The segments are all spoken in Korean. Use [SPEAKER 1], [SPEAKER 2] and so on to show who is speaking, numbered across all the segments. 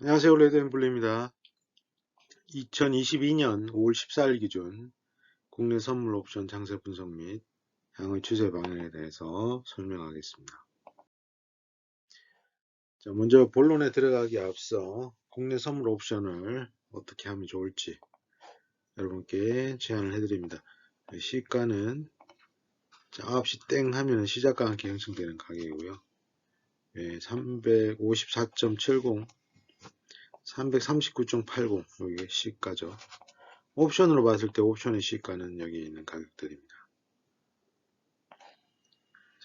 [SPEAKER 1] 안녕하세요. 레드앤블루입니다. 2022년 5월 14일 기준 국내 선물 옵션 장세 분석 및 향후 추세 방향에 대해서 설명하겠습니다. 자, 먼저 본론에 들어가기 앞서 국내 선물 옵션을 어떻게 하면 좋을지 여러분께 제안을 해드립니다. 시가는 9시 땡 하면 시작과 함께 형성되는 가격이고요. 354.70, 339.80 이게 시가죠. 옵션으로 봤을 때 옵션의 시가는 여기 있는 가격들입니다.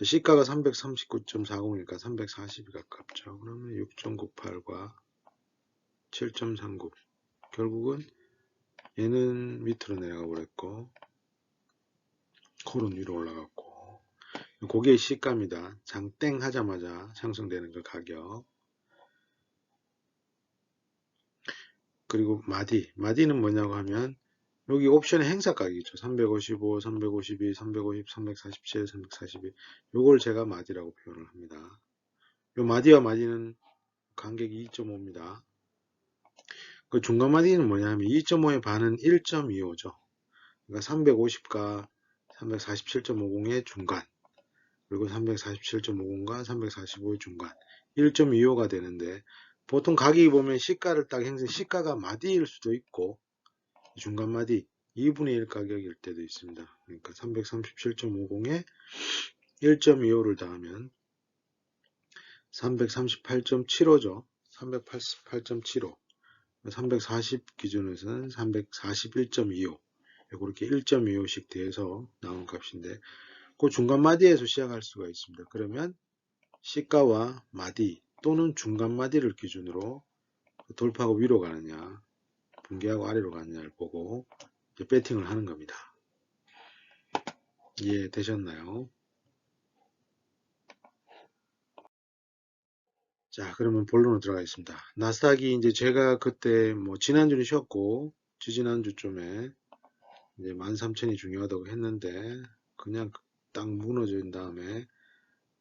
[SPEAKER 1] 시가가 339.40이니까 340이 가깝죠. 그러면 6.98과 7.39 결국은 얘는 밑으로 내려가 버렸고 콜은 위로 올라갔고 그게 시가입니다. 장땡 하자마자 상승되는 그 가격. 그리고 마디는 뭐냐고 하면 여기 옵션의 행사 가격이죠. 355, 352, 350, 347, 342 요걸 제가 마디라고 표현을 합니다. 요 마디와 마디는 간격이 2.5입니다. 그 중간 마디는 뭐냐 하면 2.5의 반은 1.25죠. 그러니까 350과 347.50의 중간 그리고 347.50과 345의 중간 1.25가 되는데 보통 가격이 보면 시가를 딱 시가가 마디일 수도 있고 중간 마디 2분의 1 가격일 때도 있습니다. 그러니까 337.50에 1.25를 더하면 338.75죠. 388.75 340 기준에서는 341.25 이렇게 1.25씩 돼서 나온 값인데 그 중간 마디에서 시작할 수가 있습니다. 그러면 시가와 마디 또는 중간 마디를 기준으로 돌파하고 위로 가느냐 붕괴하고 아래로 가느냐를 보고 이제 배팅을 하는 겁니다. 이해되셨나요? 자, 그러면 본론으로 들어가겠습니다. 나스닥이 이제 제가 그때 뭐 지난주는 쉬었고 지지난주쯤에 이제 13,000이 중요하다고 했는데 그냥 딱 무너진 다음에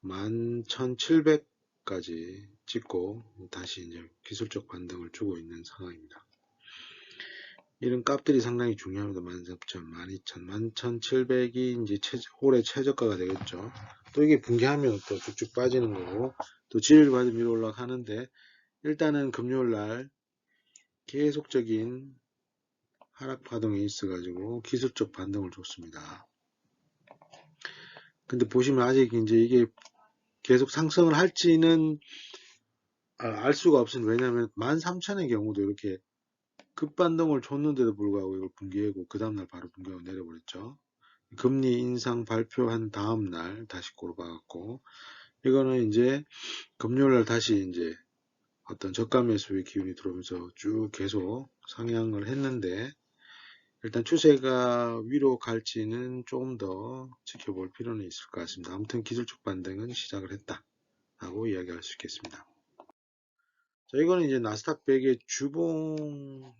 [SPEAKER 1] 11,700까지 찍고 다시 이제 기술적 반등을 주고 있는 상황입니다. 이런 값들이 상당히 중요합니다. 13,000, 12,000, 11,700이 이제 올해 최저가가 되겠죠. 또 이게 붕괴하면 또 쭉쭉 빠지는 거고 또 지지를 받으면 위로 올라가는데 일단은 금요일 날 계속적인 하락 파동이 있어가지고 기술적 반등을 줬습니다. 근데 보시면 아직 이제 이게 계속 상승을 할지는 알 수가 없습니다. 왜냐하면 13,000의 경우도 이렇게 급반등을 줬는데도 불구하고 이걸 붕괴하고 그 다음날 바로 붕괴하고 내려버렸죠. 금리 인상 발표한 다음날 다시 꼬르박았고 이거는 이제 금요일날 다시 이제 어떤 저가 매수의 기운이 들어오면서 쭉 계속 상향을 했는데 일단 추세가 위로 갈지는 조금 더 지켜볼 필요는 있을 것 같습니다. 아무튼 기술적 반등은 시작을 했다 라고 이야기할 수 있겠습니다. 자, 이거는 이제 나스닥 100의 주봉,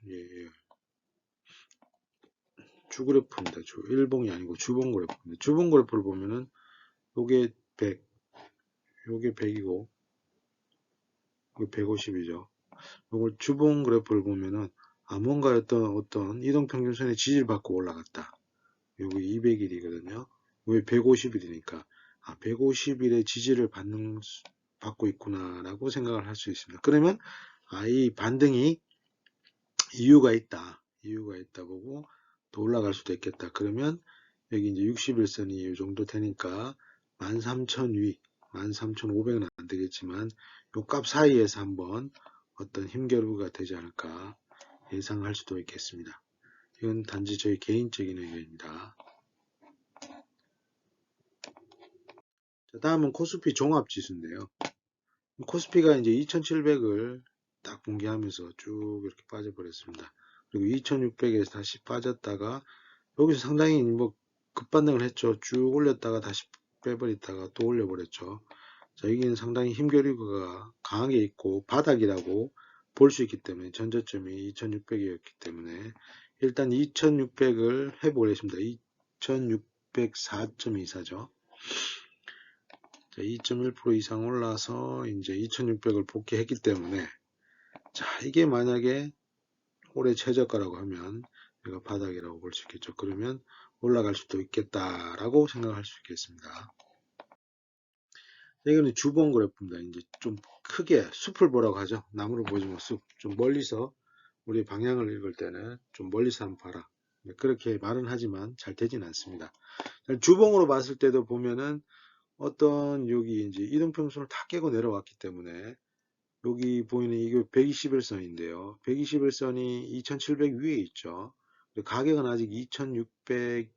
[SPEAKER 1] 주그래프입니다. 일봉이 아니고 주봉 그래프입니다. 주봉 그래프를 보면은 요게 100, 요게 100이고, 요게 150이죠. 요걸 주봉 그래프를 보면은 뭔가 어떤 이동평균선의 지지를 받고 올라갔다. 요게 200일이거든요. 왜 150일이니까 150일의 지지를 받고 있구나라고 생각을 할 수 있습니다. 그러면 이 반등이 이유가 있다 보고 더 올라갈 수도 있겠다. 그러면 여기 이제 60일선이 이 정도 되니까 13,000 위, 13,500은 안 되겠지만 요 값 사이에서 한번 어떤 힘겨루기가 되지 않을까 예상할 수도 있겠습니다. 이건 단지 저희 개인적인 의견입니다. 자, 다음은 코스피 종합지수인데요. 코스피가 이제 2700을 딱 붕괴하면서 쭉 이렇게 빠져버렸습니다. 그리고 2600에서 다시 빠졌다가 여기서 상당히 뭐 급반등을 했죠. 쭉 올렸다가 다시 빼버리다가 또 올려버렸죠. 자, 여기는 상당히 힘겨루기가 강하게 있고 바닥이라고 볼 수 있기 때문에 전저점이 2600이었기 때문에 일단 2600을 해보겠습니다. 2604.24죠. 2.1% 이상 올라서 이제 2600을 복귀했기 때문에 자, 이게 만약에 올해 최저가라고 하면 여기가 바닥이라고 볼 수 있겠죠. 그러면 올라갈 수도 있겠다라고 생각할 수 있겠습니다. 이거는 주봉 그래프입니다. 이제 좀 크게 숲을 보라고 하죠. 나무를 보지 마, 숲. 좀 멀리서 우리 방향을 읽을 때는 좀 멀리서 한번 봐라. 그렇게 말은 하지만 잘 되진 않습니다. 주봉으로 봤을 때도 보면은 어떤 여기 이제 이동평선을 다 깨고 내려왔기 때문에 여기 보이는 이게 121선인데요. 121선이 2700 위에 있죠. 가격은 아직 2600,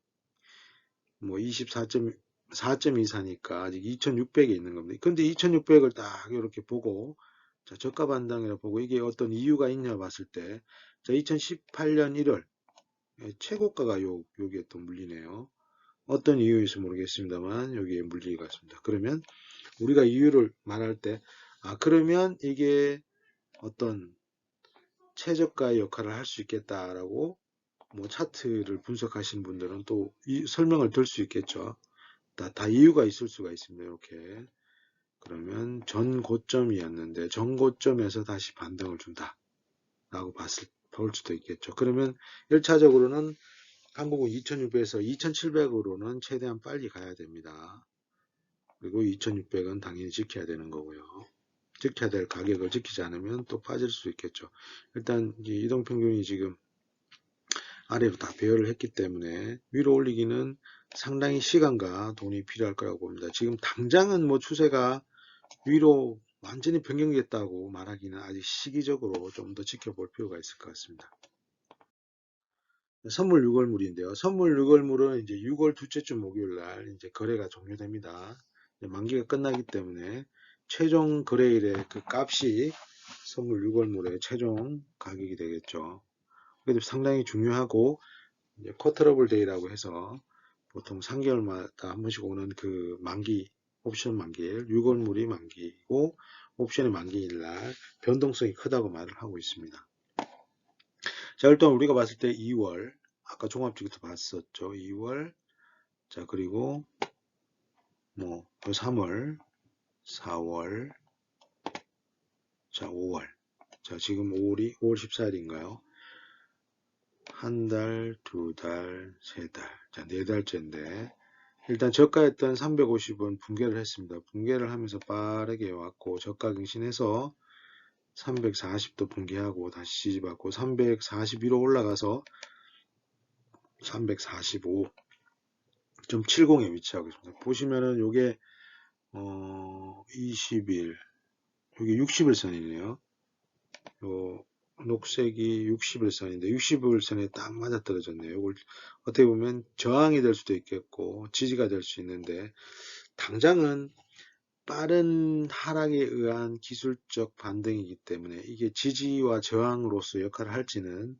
[SPEAKER 1] 뭐 24.24니까 아직 2600에 있는 겁니다. 근데 2600을 딱 이렇게 보고, 자, 저가 반등이라 보고 이게 어떤 이유가 있냐 봤을 때, 자, 2018년 1월 최고가가 여기에 또 물리네요. 어떤 이유인지 모르겠습니다만 여기에 물리가 있습니다. 그러면 우리가 이유를 말할 때, 아, 그러면 이게 어떤 최저가의 역할을 할 수 있겠다라고 뭐 차트를 분석하신 분들은 또 이 설명을 들 수 있겠죠. 다 이유가 있을 수가 있습니다. 이렇게. 그러면 전 고점이었는데 전 고점에서 다시 반등을 준다 라고 볼 수도 있겠죠. 그러면 1차적으로는 한국은 2600에서 2700으로는 최대한 빨리 가야 됩니다. 그리고 2600은 당연히 지켜야 되는 거고요. 지켜야 될 가격을 지키지 않으면 또 빠질 수 있겠죠. 일단 이동평균이 지금 아래로 다 배열을 했기 때문에 위로 올리기는 상당히 시간과 돈이 필요할 거라고 봅니다. 지금 당장은 뭐 추세가 위로 완전히 변경됐다고 말하기는 아직 시기적으로 좀 더 지켜볼 필요가 있을 것 같습니다. 선물 6월물인데요. 선물 6월물은 이제 6월 둘째 주 목요일 날 이제 거래가 종료됩니다. 만기가 끝나기 때문에 최종 거래일의 그 값이 선물 6월물의 최종 가격이 되겠죠. 그래도 상당히 중요하고 이제 쿼터러블 데이라고 해서 보통 3개월마다 한 번씩 오는 그 만기, 옵션 만기일, 6월물이 만기이고 옵션의 만기일 날 변동성이 크다고 말을 하고 있습니다. 자, 일단 우리가 봤을 때 2월, 아까 종합주기도 봤었죠. 2월, 자, 그리고 뭐 3월, 4월, 자, 5월. 자, 지금 5월 14일인가요? 한 달, 두 달, 세 달. 자, 네 달째인데 일단 저가였던 350원 붕괴를 했습니다. 붕괴를 하면서 빠르게 왔고 저가 갱신해서 340도 붕괴하고 다시 지지받고 341로 올라가서 345.70에 위치하고 있습니다. 보시면은 요게 20일 여기 60일선이네요. 요 녹색이 60일선인데 60일선에 딱 맞아떨어졌네요. 이걸 어떻게 보면 저항이 될 수도 있겠고 지지가 될 수 있는데 당장은 빠른 하락에 의한 기술적 반등이기 때문에 이게 지지와 저항으로서 역할을 할지는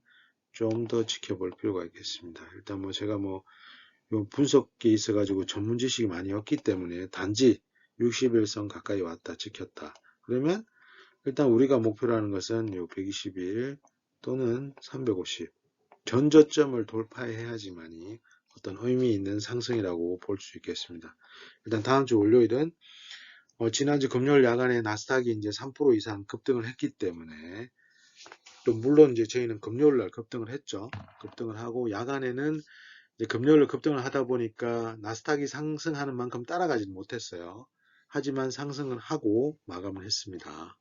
[SPEAKER 1] 좀 더 지켜볼 필요가 있겠습니다. 일단 뭐 제가 뭐 분석기에 있어가지고 전문 지식이 많이 없기 때문에 단지 60일선 가까이 왔다 지켰다. 그러면 일단 우리가 목표로 하는 것은 요 121 또는 350 전저점을 돌파해야지만이 어떤 의미 있는 상승이라고 볼 수 있겠습니다. 일단 다음 주 월요일은 지난주 금요일 야간에 나스닥이 이제 3% 이상 급등을 했기 때문에 또 물론 이제 저희는 금요일 날 급등을 했죠. 급등을 하고 야간에는 이제 금요일 급등을 하다 보니까 나스닥이 상승하는 만큼 따라가지는 못했어요. 하지만 상승을 하고 마감을 했습니다.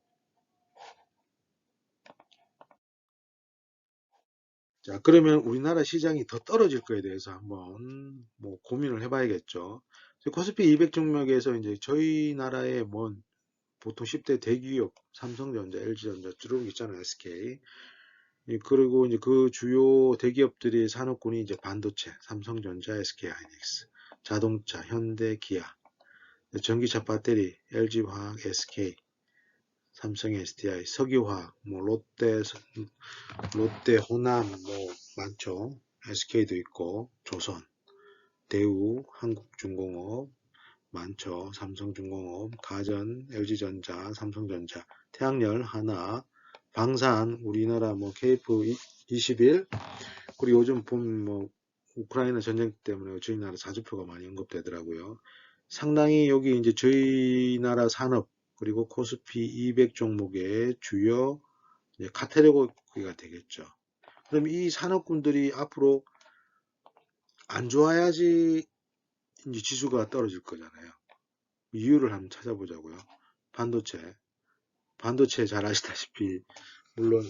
[SPEAKER 1] 자, 그러면 우리나라 시장이 더 떨어질 거에 대해서 한번 뭐 고민을 해봐야겠죠. 코스피 200 종목에서 이제 저희 나라의 뭐 보통 10대 대기업 삼성전자, LG전자 쭉 있잖아요, SK. 그리고 이제 그 주요 대기업들의 산업군이 이제 반도체, 삼성전자, SK하이닉스, 자동차, 현대, 기아, 전기차 배터리, LG화학, SK, 삼성, SDI, 석유화학, 뭐 롯데, 호남 뭐 많죠. SK도 있고 조선, 대우, 한국중공업 많죠. 삼성중공업, 가전, LG전자, 삼성전자, 태양열, 하나, 방산, 우리나라 뭐 KF21 그리고 요즘 보면 뭐 우크라이나 전쟁 때문에 저희 나라 사주표가 많이 언급되더라고요. 상당히 여기 이제 저희 나라 산업 그리고 코스피 200 종목의 주요 이제 카테고리가 되겠죠. 그럼 이 산업군들이 앞으로 안 좋아야지 이제 지수가 떨어질 거잖아요. 이유를 한번 찾아보자고요. 반도체. 반도체 잘 아시다시피 물론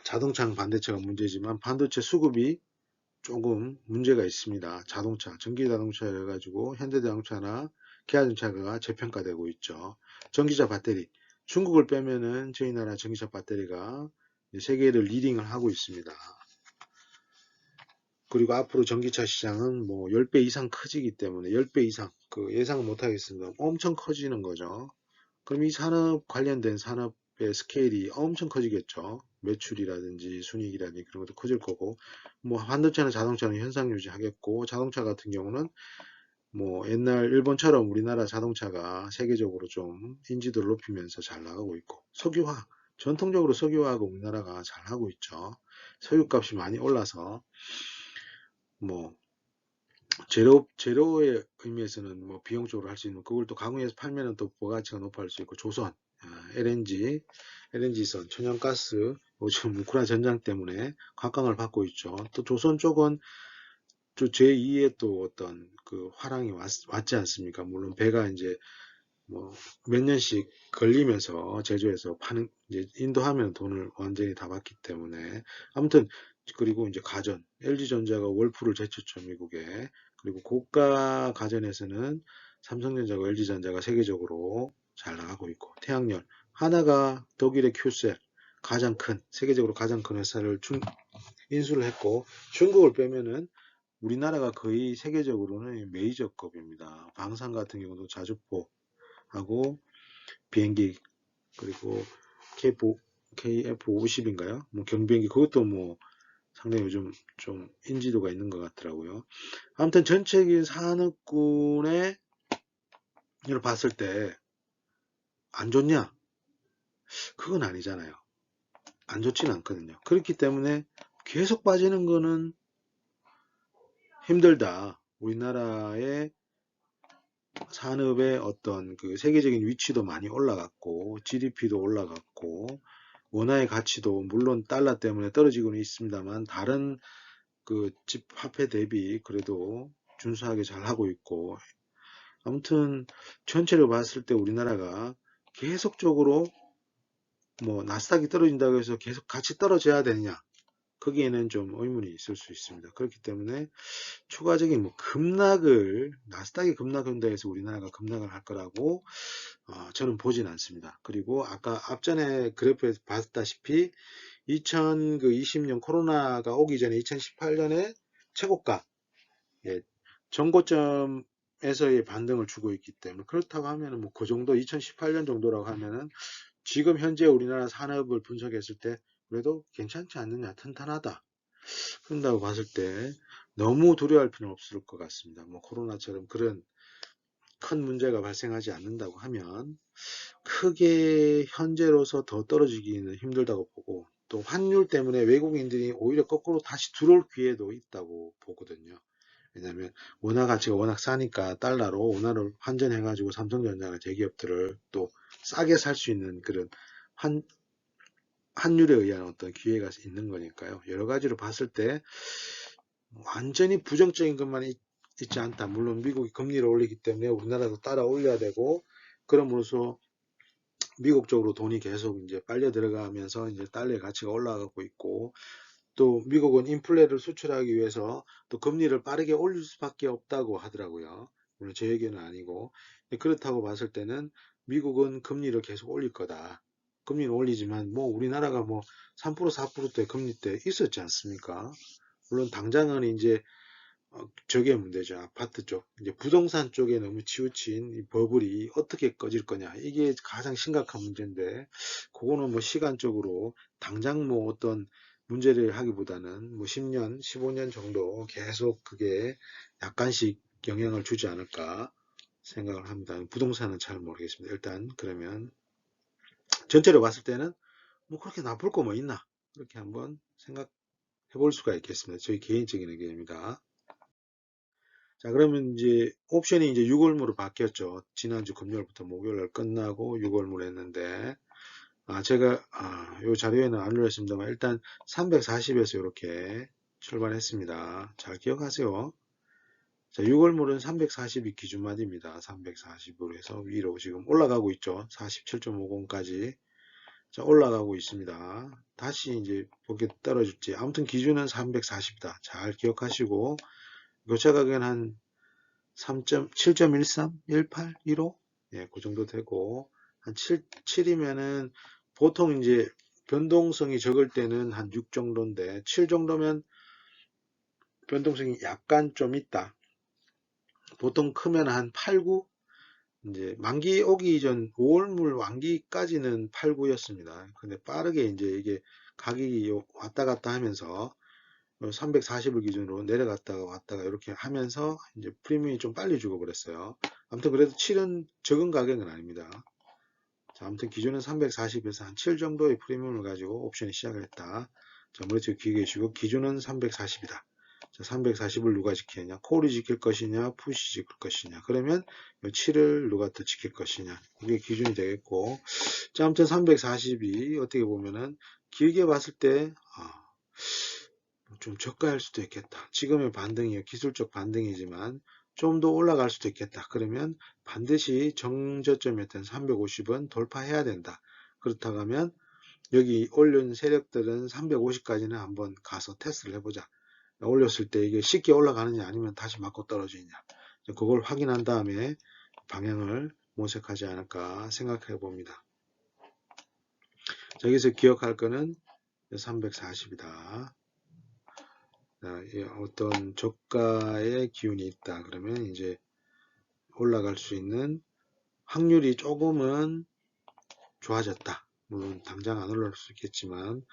[SPEAKER 1] 자동차는 반도체가 문제지만 반도체 수급이 조금 문제가 있습니다. 자동차, 전기자동차 해가지고 현대자동차나 기아자동차가 저평가되고 있죠. 전기차 배터리. 중국을 빼면은 저희 나라 전기차 배터리가 세계를 리딩을 하고 있습니다. 그리고 앞으로 전기차 시장은 뭐 10배 이상 커지기 때문에 10배 이상 그 예상을 못 하겠습니다. 엄청 커지는 거죠. 그럼 이 산업 관련된 산업의 스케일이 엄청 커지겠죠. 매출이라든지 순이익이라든지 그런 것도 커질 거고, 뭐 반도체나 자동차는 현상 유지하겠고, 자동차 같은 경우는 뭐 옛날 일본처럼 우리나라 자동차가 세계적으로 좀 인지도를 높이면서 잘 나가고 있고, 석유화, 전통적으로 석유화하고 우리나라가 잘 하고 있죠. 석유값이 많이 올라서 뭐 제로의 의미에서는 뭐 비용적으로 할 수 있는 그걸 또 가공해서 팔면은 또 부가가치가 높아질 수 있고 조선, LNG선, 천연가스 요즘 우크라이나 전장 때문에 각광을 받고 있죠. 또 조선 쪽은 또 제2의 또 어떤 그 화랑이 왔지 않습니까? 물론 배가 이제 뭐 몇 년씩 걸리면서 제조해서 파는 이제 인도하면 돈을 완전히 다 받기 때문에 아무튼 그리고 이제 가전 LG전자가 월풀을 제쳤죠 미국에 그리고 고가 가전에서는 삼성전자가 LG전자가 세계적으로 잘 나가고 있고 태양열 하나가 독일의 큐셀 가장 큰 세계적으로 가장 큰 회사를 인수를 했고 중국을 빼면은 우리나라가 거의 세계적으로는 메이저급입니다. 방산 같은 경우도 자주포하고 비행기 그리고 KF50인가요? 뭐 경비행기 그것도 뭐 상당히 요즘 좀 인지도가 있는 것 같더라고요. 아무튼 전체적인 산업군의 을 봤을 때 안 좋냐? 그건 아니잖아요. 안 좋지는 않거든요. 그렇기 때문에 계속 빠지는 거는 힘들다. 우리나라의 산업의 어떤 그 세계적인 위치도 많이 올라갔고 GDP도 올라갔고 원화의 가치도 물론 달러 때문에 떨어지고는 있습니다만 다른 그 집 화폐 대비 그래도 준수하게 잘 하고 있고 아무튼 전체를 봤을 때 우리나라가 계속적으로 뭐 나스닥이 떨어진다고 해서 계속 같이 떨어져야 되느냐 거기에는 좀 의문이 있을 수 있습니다. 그렇기 때문에 추가적인 뭐 급락을 나스닥이 급락한다 해서 우리나라가 급락을 할 거라고 저는 보진 않습니다. 그리고 아까 앞전에 그래프에서 봤다시피 2020년 코로나가 오기 전에 2018년에 최고가 예, 전고점에서의 반등을 주고 있기 때문에 그렇다고 하면은 뭐 그 정도 2018년 정도라고 하면은 지금 현재 우리나라 산업을 분석했을 때 그래도 괜찮지 않느냐 튼튼하다 그런다고 봤을 때 너무 두려워할 필요는 없을 것 같습니다. 뭐 코로나처럼 그런 큰 문제가 발생하지 않는다고 하면 크게 현재로서 더 떨어지기는 힘들다고 보고 또 환율 때문에 외국인들이 오히려 거꾸로 다시 들어올 기회도 있다고 보거든요. 왜냐하면 원화 가치가 워낙 싸니까 달러로 원화를 환전해가지고 삼성전자나 대기업들을 또 싸게 살 수 있는 그런 환, 환율에 의한 어떤 기회가 있는 거니까요. 여러 가지로 봤을 때 완전히 부정적인 것만 있지 않다. 물론 미국이 금리를 올리기 때문에 우리나라도 따라 올려야 되고 그럼으로써 미국 쪽으로 돈이 계속 이제 빨려 들어가면서 이제 달러의 가치가 올라가고 있고 또 미국은 인플레를 수출하기 위해서 또 금리를 빠르게 올릴 수밖에 없다고 하더라고요. 물론 제 얘기는 아니고 그렇다고 봤을 때는 미국은 금리를 계속 올릴 거다. 금리는 올리지만 뭐 우리나라가 뭐 3% 4%대 금리 때 있었지 않습니까? 물론 당장은 이제 저게 문제죠. 아파트 쪽. 이제 부동산 쪽에 너무 치우친 이 버블이 어떻게 꺼질 거냐. 이게 가장 심각한 문제인데, 그거는 뭐 시간적으로 당장 뭐 어떤 문제를 하기보다는 뭐 10년, 15년 정도 계속 그게 약간씩 영향을 주지 않을까 생각을 합니다. 부동산은 잘 모르겠습니다. 일단 그러면 전체로 봤을 때는 뭐 그렇게 나쁠 거 뭐 있나? 그렇게 한번 생각해 볼 수가 있겠습니다. 저희 개인적인 의견입니다. 자, 그러면 이제 옵션이 이제 6월무로 바뀌었죠. 지난주 금요일부터 목요일 날 끝나고 6월무로 했는데, 제가 요 자료에는 안 올렸습니다만 일단 340에서 이렇게 출발했습니다. 잘 기억하세요. 자, 6월물은 340이 기준마디입니다. 340으로 해서 위로 지금 올라가고 있죠. 47.50까지. 자, 올라가고 있습니다. 다시 이제 보게 떨어질지. 아무튼 기준은 340이다. 잘 기억하시고, 교차 가격은 한 7.13, 18, 15? 예, 그 정도 되고, 한 7이면은 보통 이제 변동성이 적을 때는 한 6 정도인데, 7 정도면 변동성이 약간 좀 있다. 보통 크면 한 8, 9? 이제 만기 오기 전 5월물 만기까지는 8, 9였습니다. 근데 빠르게 이제 이게 가격이 왔다 갔다 하면서 340을 기준으로 내려갔다가 왔다가 이렇게 하면서 이제 프리미엄이 좀 빨리 죽어버렸어요. 아무튼 그래도 7은 적은 가격은 아닙니다. 자, 아무튼 기준은 340에서 한 7 정도의 프리미엄을 가지고 옵션이 시작을 했다. 자, 머릿속에 기억해 주시고 기준은 340이다. 자, 340을 누가 지키느냐? 콜이 지킬 것이냐? 푸시 지킬 것이냐? 그러면 7을 누가 더 지킬 것이냐? 이게 기준이 되겠고, 자, 아무튼 340이 어떻게 보면은 길게 봤을 때 좀 저가할 수도 있겠다. 지금의 반등이 기술적 반등이지만 좀 더 올라갈 수도 있겠다. 그러면 반드시 정저점이었던 350은 돌파해야 된다. 그렇다고 하면 여기 올린 세력들은 350까지는 한번 가서 테스트를 해보자. 올렸을 때 이게 쉽게 올라가느냐 아니면 다시 맞고 떨어지느냐. 그걸 확인한 다음에 방향을 모색하지 않을까 생각해 봅니다. 여기서 기억할 거는 340이다. 어떤 저가의 기운이 있다. 그러면 이제 올라갈 수 있는 확률이 조금은 좋아졌다. 물론 당장 안 올라갈 수 있겠지만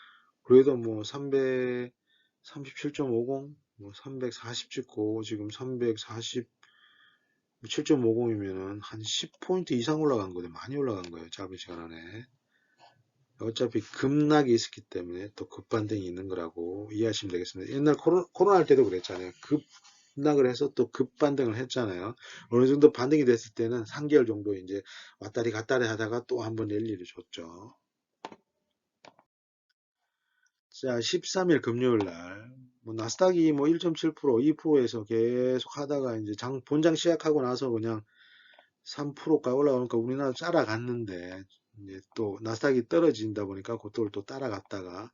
[SPEAKER 1] 그래도 뭐 337.50, 뭐 340 찍고 지금 347.50이면은 한 10포인트 이상 올라간 거예요. 많이 올라간 거예요. 짧은 시간 안에. 어차피 급락이 있었기 때문에 또 급반등이 있는 거라고 이해하시면 되겠습니다. 옛날 코로나 할 때도 그랬잖아요. 급락을 해서 또 급반등을 했잖아요. 어느 정도 반등이 됐을 때는 3개월 정도 이제 왔다리 갔다리 하다가 또 한번 랠리를 줬죠. 자, 13일 금요일 날, 뭐 나스닥이 뭐 1.7%, 2%에서 계속 하다가 이제 본장 시작하고 나서 그냥 3%가 올라오니까 우리나라 따라갔는데, 이제 또 나스닥이 떨어진다 보니까 그쪽을 또 따라갔다가,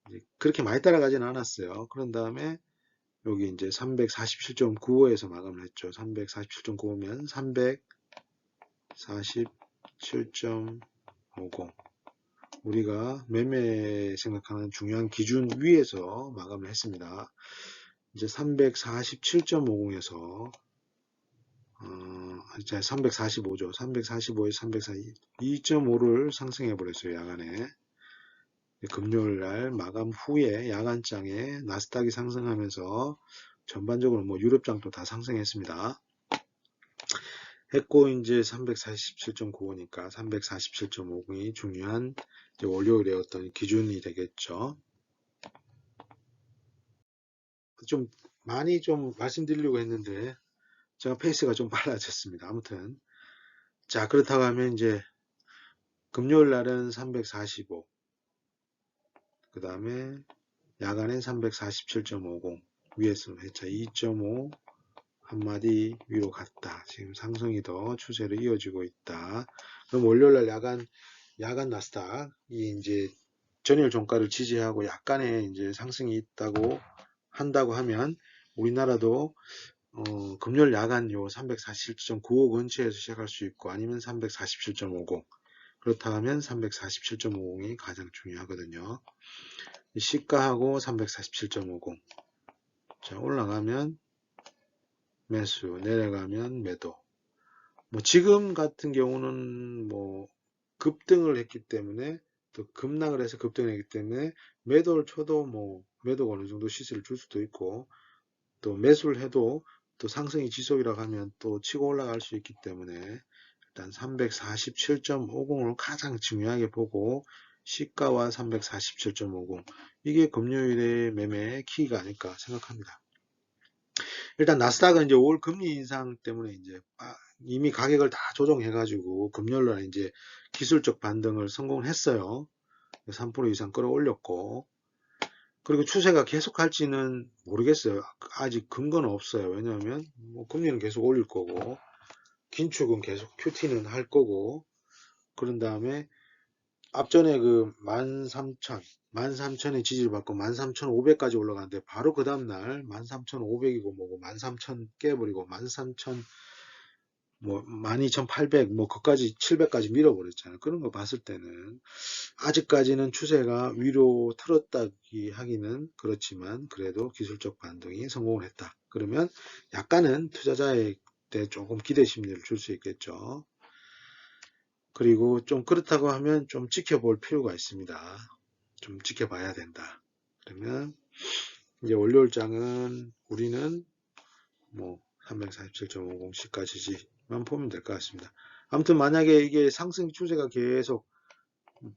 [SPEAKER 1] 이제 그렇게 많이 따라가진 않았어요. 그런 다음에 여기 이제 347.95에서 마감을 했죠. 347.95면 347.50. 우리가 매매 생각하는 중요한 기준 위에서 마감을 했습니다. 이제 347.50에서 345죠. 345에서 342, 2.5를 상승해 버렸어요. 야간에. 금요일 날 마감 후에 야간장에 나스닥이 상승하면서 전반적으로 뭐 유럽장도 다 상승했습니다. 했고 이제 347.95니까 347.50이 중요한 월요일의 어떤 기준이 되겠죠. 좀 많이 좀 말씀드리려고 했는데 제가 페이스가 좀 빨라졌습니다. 아무튼 자, 그렇다고 하면 이제 금요일 날은 345, 그 다음에 야간엔 347.50, 위에서 회차 2.5 한마디 위로 갔다. 지금 상승이 더 추세로 이어지고 있다. 그럼 월요일날 야간 나스닥이 이제 전일 종가를 지지하고 약간의 이제 상승이 있다고 한다고 하면 우리나라도 금요일 야간 요 347.95 근처에서 시작할 수 있고 아니면 347.50, 그렇다 하면 347.50이 가장 중요하거든요. 시가하고 347.50. 자, 올라가면 매수, 내려가면 매도. 뭐 지금 같은 경우는 뭐 급등을 했기 때문에 또 급락을 해서 급등을 했기 때문에 매도를 쳐도 뭐 매도가 어느 정도 시세를 줄 수도 있고 또 매수를 해도 또 상승이 지속이라고 하면 또 치고 올라갈 수 있기 때문에 일단 347.50을 가장 중요하게 보고 시가와 347.50, 이게 금요일의 매매의 키가 아닐까 생각합니다. 일단 나스닥은 이제 올 금리 인상 때문에 이제 이미 가격을 다 조정해가지고 금요일날 이제 기술적 반등을 성공했어요. 3% 이상 끌어올렸고, 그리고 추세가 계속할지는 모르겠어요. 아직 근거는 없어요. 왜냐하면 뭐 금리는 계속 올릴 거고, 긴축은 계속 QT는 할 거고, 그런 다음에 앞전에 그 13,000, 13,000의 지지를 받고 13,500까지 올라가는데 바로 그 다음날 13,500이고 뭐고 13,000 깨버리고 13,000 뭐 12,800 뭐 그까지 700까지 밀어버렸잖아요. 그런 거 봤을 때는 아직까지는 추세가 위로 틀었다기 하기는 그렇지만 그래도 기술적 반등이 성공을 했다. 그러면 약간은 투자자에게 조금 기대 심리를 줄 수 있겠죠. 그리고 좀 그렇다고 하면 좀 지켜볼 필요가 있습니다. 좀 지켜봐야 된다. 그러면 이제 월요일장은 우리는 뭐 347.50까지만 보면 될 것 같습니다. 아무튼 만약에 이게 상승 추세가 계속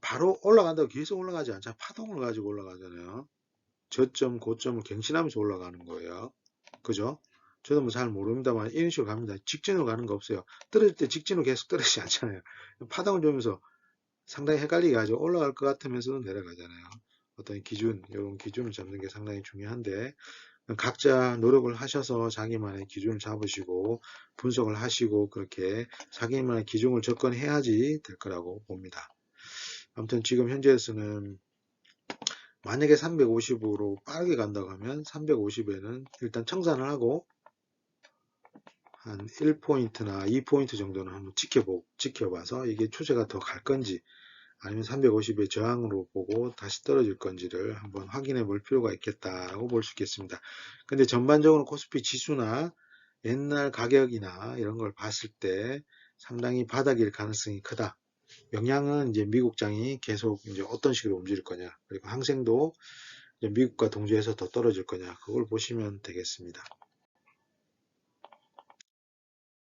[SPEAKER 1] 바로 올라간다고 계속 올라가지 않잖아요. 파동을 가지고 올라가잖아요. 저점, 고점을 갱신하면서 올라가는 거예요. 그죠? 저도 뭐 잘 모릅니다만 이런 식으로 갑니다. 직진으로 가는 거 없어요. 떨어질 때 직진으로 계속 떨어지지 않잖아요. 파동을 주면서 상당히 헷갈리게 하죠. 올라갈 것 같으면서도 내려가잖아요. 어떤 기준, 이런 기준을 잡는 게 상당히 중요한데 각자 노력을 하셔서 자기만의 기준을 잡으시고 분석을 하시고 그렇게 자기만의 기준을 접근해야지 될 거라고 봅니다. 아무튼 지금 현재에서는 만약에 350으로 빠르게 간다고 하면 350에는 일단 청산을 하고 한 1포인트나 2포인트 정도는 한번 지켜봐서 이게 추세가 더 갈 건지 아니면 350의 저항으로 보고 다시 떨어질 건지를 한번 확인해 볼 필요가 있겠다라고 볼 수 있겠습니다. 근데 전반적으로 코스피 지수나 옛날 가격이나 이런 걸 봤을 때 상당히 바닥일 가능성이 크다. 영향은 이제 미국장이 계속 이제 어떤 식으로 움직일 거냐, 그리고 항생도 이제 미국과 동조해서 더 떨어질 거냐, 그걸 보시면 되겠습니다.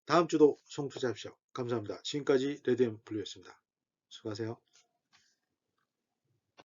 [SPEAKER 1] 다음 주도 송투자합시오. 감사합니다. 지금까지 레드앤블루였습니다. 수고하세요.